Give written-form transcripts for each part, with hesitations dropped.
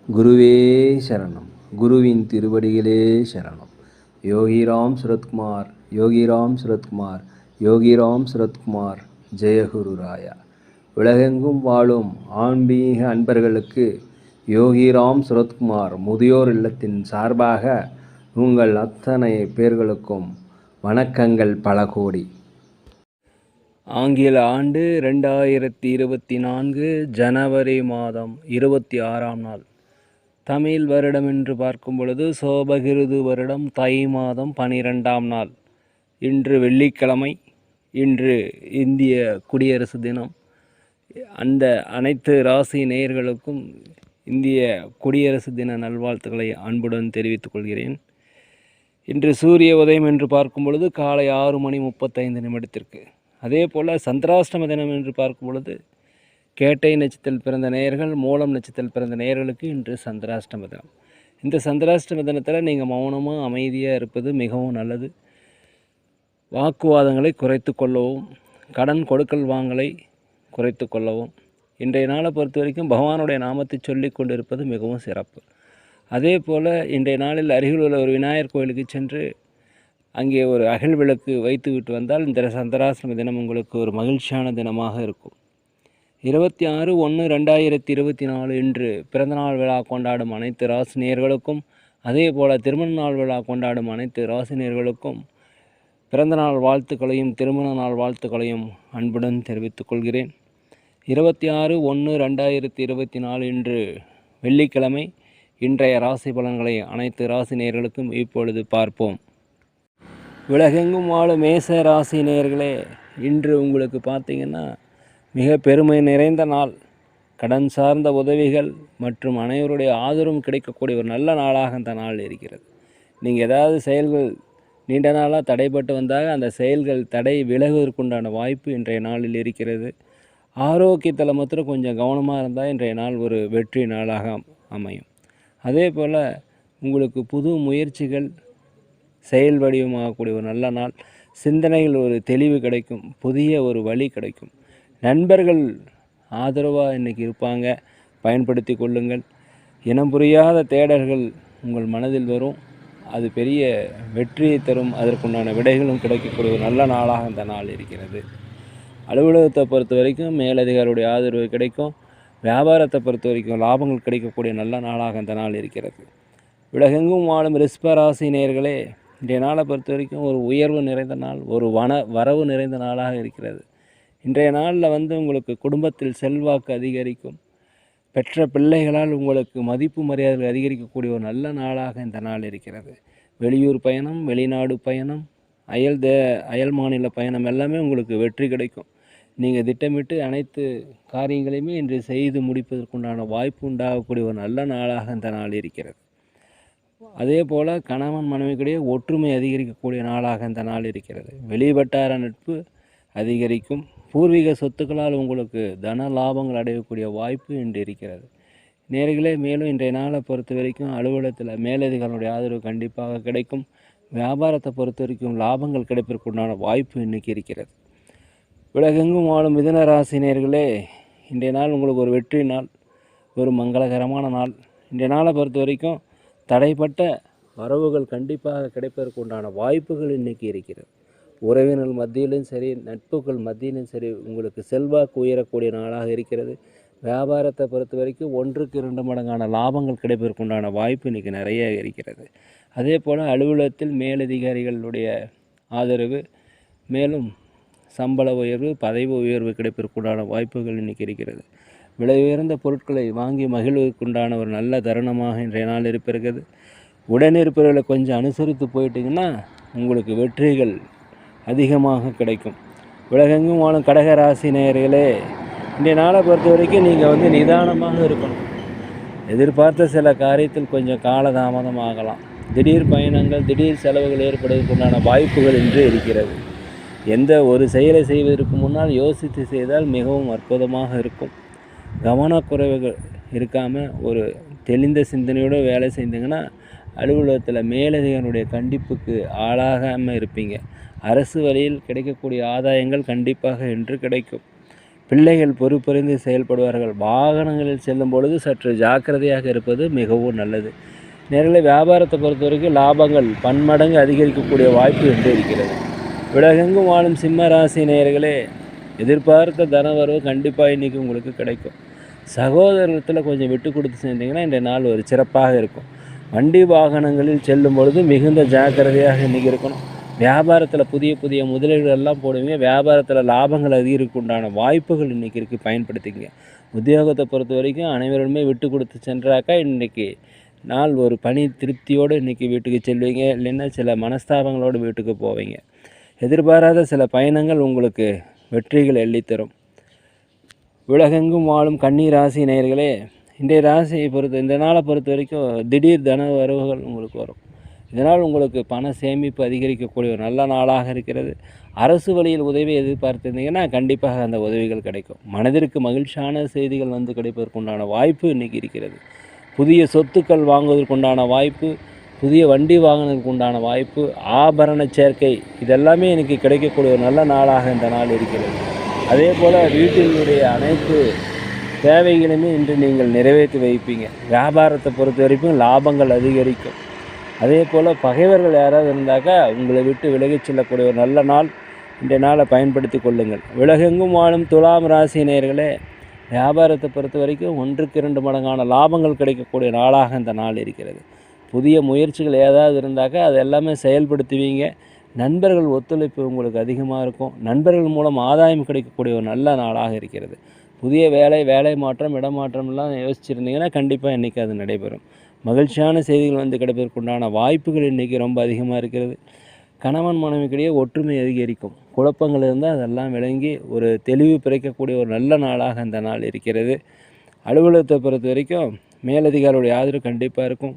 குருவே சரணம். குருவின் திருவடிகளே சரணம். யோகிராம் சுரத்குமார், யோகிராம் சுரத்குமார், யோகிராம் சுரத்குமார். ஜெயகுரு ராயா. உலகெங்கும் வாழும் ஆன்மீக அன்பர்களுக்கு யோகிராம் சுரத்குமார் முதியோர் இல்லத்தின் சார்பாக உங்கள் அத்தனை பேர்களுக்கும் வணக்கங்கள் பல கோடி. ஆங்கில ஆண்டு 2024 ஜனவரி மாதம் 26ஆம் நாள். தமிழ் வருடம் என்று பார்க்கும் பொழுது சோபகிருது வருடம் தை மாதம் 12ஆம் நாள். இன்று வெள்ளிக்கிழமை. இன்று இந்திய குடியரசு தினம். அந்த அனைத்து ராசி நேயர்களுக்கும் இந்திய குடியரசு தின நல்வாழ்த்துக்களை அன்புடன் தெரிவித்துக் கொள்கிறேன். இன்று சூரிய உதயம் என்று பார்க்கும் பொழுது காலை 6:35 அதே போல் சந்திராஷ்டம தினம் என்று பார்க்கும் பொழுது கேட்டை நட்சத்திரத்தில் பிறந்த நேயர்கள், மூலம் நட்சத்திரத்தில் பிறந்த நேயர்களுக்கு இன்று சந்திராஷ்டம தினம். இந்த சந்திராஷ்டம தினத்தில் நீங்கள் மௌனமாக அமைதியாக இருப்பது மிகவும் நல்லது. வாக்குவாதங்களை குறைத்து கொள்ளவும், கடன் கொடுக்கல் வாங்கலை குறைத்து கொள்ளவும், இன்றைய நாளை பொறுத்த வரைக்கும் பகவானுடைய நாமத்தை சொல்லி கொண்டு இருப்பது மிகவும் சிறப்பு. அதே போல் இன்றைய நாளில் அருகில் உள்ள ஒரு விநாயகர் கோயிலுக்கு சென்று அங்கே ஒரு அகல் விளக்கு வைத்து விட்டு வந்தால் இந்த சந்திராஷ்டம தினம் உங்களுக்கு ஒரு மகிழ்ச்சியான தினமாக இருக்கும். 26/1/2024 இன்று பிறந்தநாள் விழா கொண்டாடும் அனைத்து ராசினியர்களுக்கும், அதே போல் திருமண நாள் விழா கொண்டாடும் அனைத்து ராசினியர்களுக்கும் பிறந்தநாள் வாழ்த்துக்களையும் திருமண நாள் வாழ்த்துக்களையும் அன்புடன் தெரிவித்துக் கொள்கிறேன். 26/1/2024 இன்று வெள்ளிக்கிழமை. இன்றைய ராசி பலன்களை அனைத்து ராசி நேயர்களுக்கும் இப்பொழுது பார்ப்போம். உலகெங்கும் வாழும் மேச ராசி நேயர்களே, இன்று உங்களுக்கு பார்த்திங்கன்னா மிக பெருமை நிறைந்த நாள். கடன் சார்ந்த உதவிகள் மற்றும் அனைவருடைய ஆதரவும் கிடைக்கக்கூடிய ஒரு நல்ல நாளாக இந்த நாள் இருக்கிறது. நீங்கள் ஏதாவது செயல்கள் நீண்ட நாளாக தடைப்பட்டு வந்தால் அந்த செயல்கள் தடை விலகுவதற்குண்டான வாய்ப்பு இன்றைய நாளில் இருக்கிறது. ஆரோக்கியத்தில் மாத்திரம் கொஞ்சம் கவனமாக இருந்தால் இன்றைய நாள் ஒரு வெற்றி நாளாக அமையும். அதே போல் உங்களுக்கு புது முயற்சிகள் செயல் வடிவமாகக்கூடிய ஒரு நல்ல நாள். சிந்தனைகள் ஒரு தெளிவு கிடைக்கும், புதிய ஒரு வழி கிடைக்கும். நண்பர்கள் ஆதரவாக இன்றைக்கி இருப்பாங்க, பயன்படுத்தி கொள்ளுங்கள். இனம் புரியாத தேடல்கள் உங்கள் மனதில் வரும், அது பெரிய வெற்றியை தரும். அதற்குண்டான விடைகளும் கிடைக்கக்கூடிய ஒரு நல்ல நாளாக இந்த நாள் இருக்கிறது. அலுவலகத்தை பொறுத்த வரைக்கும் மேலதிகாரியுடைய ஆதரவு கிடைக்கும். வியாபாரத்தை பொறுத்த வரைக்கும் லாபங்கள் கிடைக்கக்கூடிய நல்ல நாளாக இந்த நாள் இருக்கிறது. உலகெங்கும் வாழும் ரிஷபராசி நேயர்களே, இன்றைய நாளை பொறுத்த வரைக்கும் ஒரு உயர்வு நிறைந்த நாள், ஒரு வரவு நிறைந்த நாளாக இருக்கிறது. இன்றைய நாளில் உங்களுக்கு குடும்பத்தில் செல்வாக்கு அதிகரிக்கும். பெற்ற பிள்ளைகளால் உங்களுக்கு மதிப்பு மரியாதை அதிகரிக்கக்கூடிய ஒரு நல்ல நாளாக இந்த நாள் இருக்கிறது. வெளியூர் பயணம், வெளிநாடு பயணம், அயல் மாநில பயணம் எல்லாமே உங்களுக்கு வெற்றி கிடைக்கும். நீங்கள் திட்டமிட்டு அனைத்து காரியங்களையுமே இன்று செய்து முடிப்பதற்குண்டான வாய்ப்பு உண்டாகக்கூடிய ஒரு நல்ல நாளாக இந்த நாள் இருக்கிறது. அதே போல் கணவன் மனைவிக்கிடையே ஒற்றுமை அதிகரிக்கக்கூடிய நாளாக இந்த நாள் இருக்கிறது. வெளிவட்டார நட்பு அதிகரிக்கும். பூர்வீக சொத்துக்களால் உங்களுக்கு தன லாபங்கள் அடையக்கூடிய வாய்ப்பு இன்று இருக்கிறது. நேர்களே, மேலும் இன்றைய நாளை பொறுத்த வரைக்கும் அலுவலகத்தில் மேலதிகாரிகளுடைய ஆதரவு கண்டிப்பாக கிடைக்கும். வியாபாரத்தை பொறுத்த வரைக்கும் லாபங்கள் கிடைப்பதற்குண்டான வாய்ப்பு இன்றைக்கி இருக்கிறது. உலகெங்கும் வாழும் மிதுன ராசி நேயர்களே, இன்றைய நாள் உங்களுக்கு ஒரு வெற்றி நாள், ஒரு மங்களகரமான நாள். இன்றைய நாளை பொறுத்த வரைக்கும் தடைப்பட்ட வரவுகள் கண்டிப்பாக கிடைப்பதற்கு உண்டான வாய்ப்புகள் இன்றைக்கி இருக்கிறது. உறவினர்கள் மத்தியிலும் சரி, நட்புகள் மத்தியிலும் சரி, உங்களுக்கு செல்வாக்கு உயரக்கூடிய நாளாக இருக்கிறது. வியாபாரத்தை பொறுத்த வரைக்கும் 1க்கு 2 மடங்கான லாபங்கள் கிடைப்பதற்கு உண்டான வாய்ப்பு இன்றைக்கி நிறைய இருக்கிறது. அதே போல் அலுவலகத்தில் மேலதிகாரிகளுடைய ஆதரவு, மேலும் சம்பள உயர்வு, பதவி உயர்வு கிடைப்பதற்குண்டான வாய்ப்புகள் இன்றைக்கி இருக்கிறது. விலை உயர்ந்த பொருட்களை வாங்கி மகிழ்வதற்குண்டான ஒரு நல்ல தருணமாக இன்றைய நாள் இருக்கிறது. உடனிருப்பவர்களை கொஞ்சம் அனுசரித்து போயிட்டிங்கன்னா உங்களுக்கு வெற்றிகள் அதிகமாக கிடைக்கும். உலகெங்கும் வாழும் கடக ராசி நேயர்களே, இன்றைய நாளை பொறுத்த வரைக்கும் நீங்கள் நிதானமாக இருக்கணும். எதிர்பார்த்த சில காரியத்தில் கொஞ்சம் காலதாமதம் ஆகலாம். திடீர் பயணங்கள், திடீர் செலவுகள் ஏற்படுவதற்குண்டான வாய்ப்புகள் இன்று இருக்கிறது. எந்த ஒரு செயலை செய்வதற்கு முன்னால் யோசித்து செய்தால் மிகவும் அற்புதமாக இருக்கும். கவனக்குறைவுகள் இருக்காமல் ஒரு தெளிந்த சிந்தனையோடு வேலை செய்தீங்கன்னா அலுவலகத்தில் மேலதிகாரிகளுடைய கண்டிப்புக்கு ஆளாகாமல் இருப்பீங்க. அரசு வழியில் கிடைக்கக்கூடிய ஆதாயங்கள் கண்டிப்பாக இன்று கிடைக்கும். பிள்ளைகள் பொறுப்பறிந்து செயல்படுவார்கள். வாகனங்களில் செல்லும் பொழுது சற்று ஜாக்கிரதையாக இருப்பது மிகவும் நல்லது. நேரலை வியாபாரத்தை பொறுத்த வரைக்கும் லாபங்கள் பன்மடங்கு அதிகரிக்கக்கூடிய வாய்ப்பு என்று இருக்கிறது. உலகெங்கும் வாழும் சிம்ம ராசி நேயர்களே, எதிர்பார்த்த தனவரவு கண்டிப்பாக இன்றைக்கி உங்களுக்கு கிடைக்கும். சகோதரத்தில் கொஞ்சம் விட்டு கொடுத்து செஞ்சீங்கன்னா இன்றைய நாள் ஒரு சிறப்பாக இருக்கும். வண்டி வாகனங்களில் செல்லும் பொழுது மிகுந்த ஜாக்கிரதையாக இன்றைக்கி இருக்கணும். வியாபாரத்தில் புதிய புதிய முதலீடுகள் எல்லாம் போடுவீங்க. வியாபாரத்தில் லாபங்கள் அதிகரிக்க உண்டான வாய்ப்புகள் இன்றைக்கி இருக்குது, பயன்படுத்திக்கங்க. உத்தியோகத்தை பொறுத்த வரைக்கும் அனைவருமே விட்டு கொடுத்து சென்றாக்கா இன்றைக்கி நாள் ஒரு பணி திருப்தியோடு இன்றைக்கி வீட்டுக்கு செல்வீங்க. இல்லைன்னா சில மனஸ்தாபங்களோடு வீட்டுக்கு போவீங்க. எதிர்பாராத சில பயணங்கள் உங்களுக்கு வெற்றிகள் எள்ளித்தரும். உலகெங்கும் வாழும் கன்னி ராசி நேயர்களே, இன்றைய ராசியை இந்த நாளை பொறுத்த வரைக்கும் திடீர் தன வரவுகள் உங்களுக்கு வரும். இதனால் உங்களுக்கு பண சேமிப்பு அதிகரிக்கக்கூடிய ஒரு நல்ல நாளாக இருக்கிறது. அரசு வழியில் உதவி எதிர்பார்த்திருந்தீங்கன்னா கண்டிப்பாக அந்த உதவிகள் கிடைக்கும். மனதிற்கு மகிழ்ச்சியான செய்திகள் வந்து கிடைப்பதற்குண்டான வாய்ப்பு இன்றைக்கி இருக்கிறது. புதிய சொத்துக்கள் வாங்குவதற்குண்டான வாய்ப்பு, புதிய வண்டி வாங்கினதுக்கு உண்டான வாய்ப்பு, ஆபரண சேர்க்கை, இதெல்லாமே இன்றைக்கி கிடைக்கக்கூடிய ஒரு நல்ல நாளாக இந்த நாள் இருக்கிறது. அதே போல் வீட்டினுடைய அனைத்து தேவைகளையுமே இன்று நீங்கள் நிறைவேற்றி வைப்பீங்க. வியாபாரத்தை பொறுத்த வரைக்கும் லாபங்கள் அதிகரிக்கும். அதே போல் பகைவர்கள் யாராவது இருந்தாக்கா உங்களை விட்டு விலகிச் செல்லக்கூடிய ஒரு நல்ல நாள். இந்த நாளை பயன்படுத்தி கொள்ளுங்கள். உலகெங்கும் வாழும் துலாம் ராசி நேயர்களே, வியாபாரத்தை பொறுத்த வரைக்கும் 1-2 மடங்கான லாபங்கள் கிடைக்கக்கூடிய நாளாக இந்த நாள் இருக்கிறது. புதிய முயற்சிகள் ஏதாவது இருந்தாக்கா அது எல்லாமே செயல்படுத்துவீங்க. நண்பர்கள் ஒத்துழைப்பு உங்களுக்கு அதிகமாக இருக்கும். நண்பர்கள் மூலம் ஆதாயம் கிடைக்கக்கூடிய ஒரு நல்ல நாளாக இருக்கிறது. புதிய வேலை மாற்றம், இடமாற்றம்லாம் யோசிச்சுருந்தீங்கன்னா கண்டிப்பாக இன்றைக்கி அது நடைபெறும். மகிழ்ச்சியான செய்திகள் வந்து கிடைப்பதற்குண்டான வாய்ப்புகள் இன்றைக்கி ரொம்ப அதிகமாக இருக்கிறது. கணவன் மனைவிக்கிடையே ஒற்றுமை அதிகரிக்கும். குழப்பங்கள் இருந்தால் அதெல்லாம் விளங்கி ஒரு தெளிவு பிறக்கக்கூடிய ஒரு நல்ல நாளாக அந்த நாள் இருக்கிறது. அலுவலகத்தை பொறுத்த வரைக்கும் மேலதிகாரியுடைய ஆதரவு கண்டிப்பாக இருக்கும்.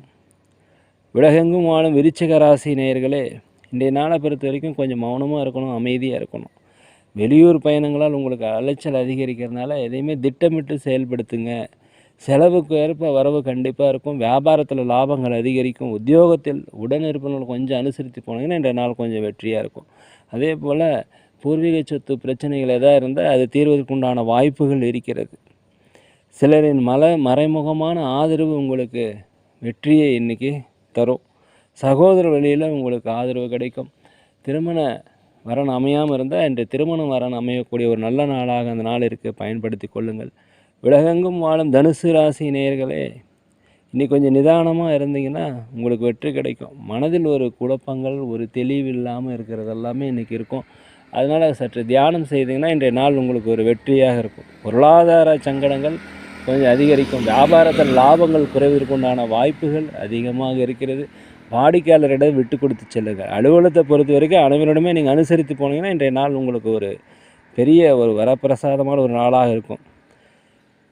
உலகெங்கும் வாழும் விருச்சிக ராசி நேயர்களே, இன்றைய நாளை பொறுத்த வரைக்கும் கொஞ்சம் மௌனமாக இருக்கணும், அமைதியாக இருக்கணும். வெளியூர் பயணங்களால் உங்களுக்கு அலைச்சல் அதிகரிக்கிறதுனால எதையுமே திட்டமிட்டு செயல்படுத்துங்க. செலவுக்கு ஏற்ப வரவு கண்டிப்பாக இருக்கும். வியாபாரத்தில் லாபங்கள் அதிகரிக்கும். உத்தியோகத்தில் உடனிருப்பவர்கள் கொஞ்சம் அனுசரித்து போனீங்கன்னா இன்றைய நாள் கொஞ்சம் வெற்றியாக இருக்கும். அதே போல் பூர்வீக சொத்து பிரச்சனைகள் எதாவது இருந்தால் அது தீர்வதற்குண்டான வாய்ப்புகள் இருக்கிறது. சிலரின் மறைமுகமான ஆதரவு உங்களுக்கு வெற்றியை இன்றைக்கி தரும். சகோதர வழியில் உங்களுக்கு ஆதரவு கிடைக்கும். திருமண வரன் அமையாமல் இருந்தால் இன்று திருமணம் வரன் அமையக்கூடிய ஒரு நல்ல நாளாக அந்த நாள் இருக்குது, பயன்படுத்தி கொள்ளுங்கள். உலகெங்கும் வாழும் தனுசு ராசி நேயர்களே, இன்றைக்கி கொஞ்சம் நிதானமாக இருந்தீங்கன்னா உங்களுக்கு வெற்றி கிடைக்கும். மனதில் ஒரு குழப்பங்கள், ஒரு தெளிவு இல்லாமல் இருக்கிறது எல்லாமே இன்றைக்கி இருக்கும். அதனால் சற்று தியானம் செய்தீங்கன்னா இன்றைய நாள் உங்களுக்கு ஒரு வெற்றியாக இருக்கும். பொருளாதார சங்கடங்கள் கொஞ்சம் அதிகரிக்கும். வியாபாரத்தில் லாபங்கள் குறைவதற்குண்டான வாய்ப்புகள் அதிகமாக இருக்கிறது. வாடிக்கையாளரிடம் விட்டு கொடுத்து செல்லுங்கள். அலுவலகத்தை பொறுத்த வரைக்கும் அனைவரிடமே நீங்கள் அனுசரித்து போனீங்கன்னா இன்றைய நாள் உங்களுக்கு ஒரு பெரிய ஒரு வரப்பிரசாதமான ஒரு நாளாக இருக்கும்.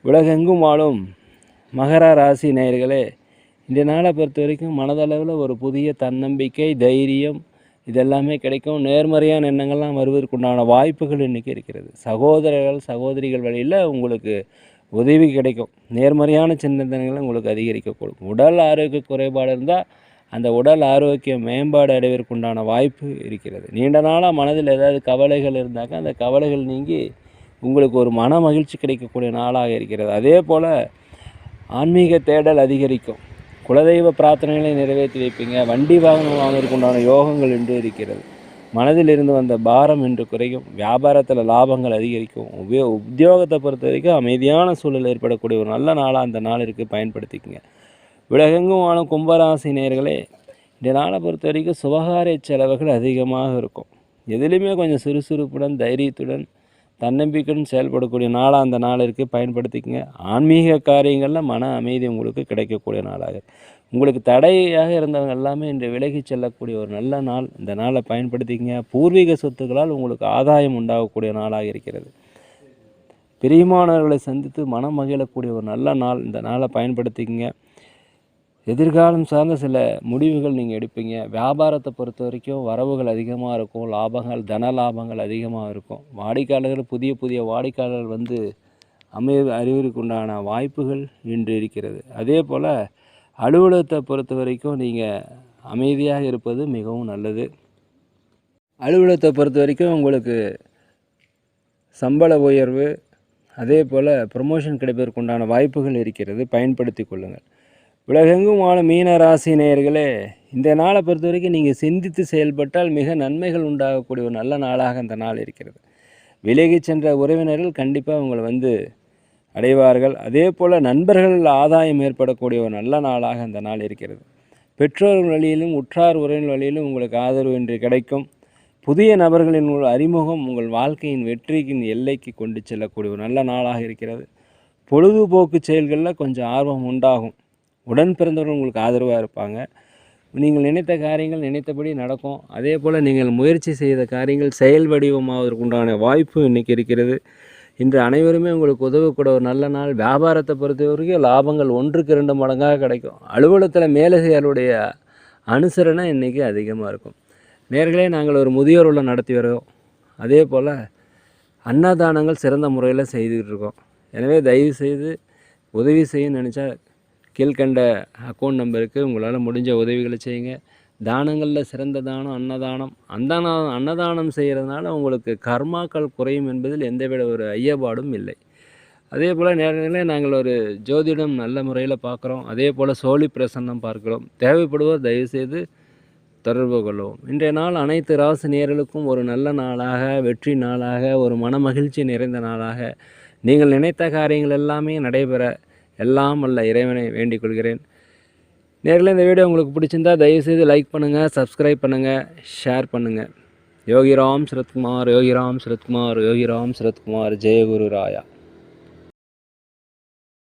உலகெங்கும் வாழும் மகர ராசி நேயர்களே, இந்த நாளை பொறுத்த வரைக்கும் மனதளவில் ஒரு புதிய தன்னம்பிக்கை, தைரியம் இதெல்லாமே கிடைக்கும். நேர்மறையான எண்ணங்கள்லாம் வருவதற்குண்டான வாய்ப்புகள் இன்றைக்கி இருக்கிறது. சகோதரர்கள் சகோதரிகள் வழியில் உங்களுக்கு உதவி கிடைக்கும். நேர்மறையான சிந்தனைகள் உங்களுக்கு அதிகரிக்கக்கூடும். உடல் ஆரோக்கிய குறைபாடு இருந்தால் அந்த உடல் ஆரோக்கியம் மேம்பாடு அடைவதற்குண்டான வாய்ப்பு இருக்கிறது. நீண்ட நாளாக மனதில் ஏதாவது கவலைகள் இருந்தாக்கா அந்த கவலைகள் நீங்கி உங்களுக்கு ஒரு மன மகிழ்ச்சி கிடைக்கக்கூடிய நாளாக இருக்கிறது. அதே போல் ஆன்மீக தேடல் அதிகரிக்கும். குலதெய்வ பிரார்த்தனைகளை நிறைவேற்றி வைப்பீங்க. வண்டி வாகனம் வாங்குவதற்குண்டான யோகங்கள் இன்று இருக்கிறது. மனதில் இருந்து வந்த பாரம் இன்று குறையும். வியாபாரத்தில் லாபங்கள் அதிகரிக்கும். உத்தியோகத்தை பொறுத்த வரைக்கும் அமைதியான சூழல் ஏற்படக்கூடிய ஒரு நல்ல நாளாக அந்த நாள் இருக்குது, பயன்படுத்திக்கங்க. உலகெங்கும் வாழும் கும்பராசி நேயர்களே, இந்த நாளை பொறுத்த வரைக்கும் சுபகாரிய செலவுகள் அதிகமாக இருக்கும். எதுலேயுமே கொஞ்சம் சுறுசுறுப்புடன், தைரியத்துடன், தன்னம்பிக்கையுடன் செயல்படக்கூடிய நாளாக அந்த நாள் இருக்குது, பயன்படுத்திக்கங்க. ஆன்மீக காரியங்களில் மன அமைதி உங்களுக்கு கிடைக்கக்கூடிய நாளாக, உங்களுக்கு தடையாக இருந்தவங்க எல்லாமே இன்று விலகி செல்லக்கூடிய ஒரு நல்ல நாள். இந்த நாளை பயன்படுத்திக்கங்க. பூர்வீக சொத்துக்களால் உங்களுக்கு ஆதாயம் உண்டாகக்கூடிய நாளாக இருக்கிறது. பிரியமானவர்களை சந்தித்து மனம் மகிழக்கூடிய ஒரு நல்ல நாள். இந்த நாளை பயன்படுத்திக்கங்க. எதிர்காலம் சார்ந்த சில முடிவுகள் நீங்கள் எடுப்பீங்க. வியாபாரத்தை பொறுத்த வரைக்கும் வரவுகள் அதிகமாக இருக்கும். லாபங்கள், தன லாபங்கள் அதிகமாக இருக்கும். வாடிக்கையாளர்கள் புதிய வாடிக்கையாளர்கள் வந்து அறிவதற்குண்டான வாய்ப்புகள் இன்று இருக்கிறது. அதே போல் அலுவலகத்தை பொறுத்த வரைக்கும் நீங்கள் அமைதியாக இருப்பது மிகவும் நல்லது. அலுவலகத்தை பொறுத்த வரைக்கும் உங்களுக்கு சம்பள உயர்வு, அதே போல் ப்ரமோஷன் கிடைப்பதற்குண்டான வாய்ப்புகள் இருக்கிறது, பயன்படுத்தி கொள்ளுங்கள். உலகெங்கும் வாழும் மீன ராசி நேயர்களே, இந்த நாளை பொறுத்த வரைக்கும் நீங்கள் சிந்தித்து செயல்பட்டால் மிக நன்மைகள் உண்டாகக்கூடிய ஒரு நல்ல நாளாக இந்த நாள் இருக்கிறது. விலகி சென்ற உறவினர்கள் கண்டிப்பாக உங்களை அடைவார்கள். அதே போல் நண்பர்கள் ஆதாயம் ஏற்படக்கூடிய ஒரு நல்ல நாளாக இந்த நாள் இருக்கிறது. பெற்றோர்கள் வழியிலும் உற்றார் உறவின் வழியிலும் உங்களுக்கு ஆதரவு இன்று கிடைக்கும். புதிய நபர்களின் அறிமுகம் உங்கள் வாழ்க்கையின் வெற்றியின் எல்லைக்கு கொண்டு செல்லக்கூடிய ஒரு நல்ல நாளாக இருக்கிறது. பொழுதுபோக்கு செயல்களில் கொஞ்சம் ஆர்வம் உண்டாகும். உடன் பிறந்தவர்கள் உங்களுக்கு ஆதரவாக இருப்பாங்க. நீங்கள் நினைத்த காரியங்கள் நினைத்தபடி நடக்கும். அதே போல் நீங்கள் முயற்சி செய்த காரியங்கள் செயல் வடிவமாவதற்கு உண்டான வாய்ப்பு இன்றைக்கி இருக்கிறது. இன்று அனைவருமே உங்களுக்கு உதவக்கூட ஒரு நல்ல நாள். வியாபாரத்தை பொறுத்த வரைக்கும் லாபங்கள் 1க்கு 2 மடங்காக கிடைக்கும். அலுவலகத்தில் மேலதிகாரிகளுடைய அனுசரணை இன்றைக்கி அதிகமாக இருக்கும். நேர்களே, நாங்கள் ஒரு முதியோர் இல்லம் நடத்தி வரோம். அதே போல் அன்னதானங்கள் சிறந்த முறையில் செய்துக்கிட்டு இருக்கோம். எனவே தயவுசெய்து உதவி செய்யணும்னு நினச்சா கீழ்கண்ட அக்கௌண்ட் நம்பருக்கு உங்களால் முடிஞ்ச உதவிகளை செய்யுங்க. தானங்களில் சிறந்த தானம் அன்னதானம். அன்னதானம் செய்கிறதுனால உங்களுக்கு கர்மாக்கள் குறையும் என்பதில் எந்தவித ஒரு ஐயப்பாடும் இல்லை. அதே போல் நேரங்களே நாங்கள் ஒரு ஜோதிடம் நல்ல முறையில் பார்க்குறோம். அதே போல் சோழி பிரசன்னம் பார்க்கிறோம். தேவைப்படுவோர் தயவுசெய்து தொடர்பு கொள்வோம். இன்றைய நாள் அனைத்து ராசி நேயர்களுக்கும் ஒரு நல்ல நாளாக, வெற்றி நாளாக, ஒரு மனமகிழ்ச்சி நிறைந்த நாளாக, நீங்கள் நினைத்த காரியங்கள் எல்லாமே நடைபெற எல்லாம் வல்ல இறைவனை வேண்டிக் கொள்கிறேன். நேரில் இந்த வீடியோ உங்களுக்கு பிடிச்சிருந்தால் தயவுசெய்து லைக் பண்ணுங்கள், சப்ஸ்கிரைப் பண்ணுங்கள், ஷேர் பண்ணுங்கள். யோகிராம் சரத்குமார், யோகிராம் சரத்குமார், யோகிராம் சரத்குமார். ஜெயகுரு ராயா.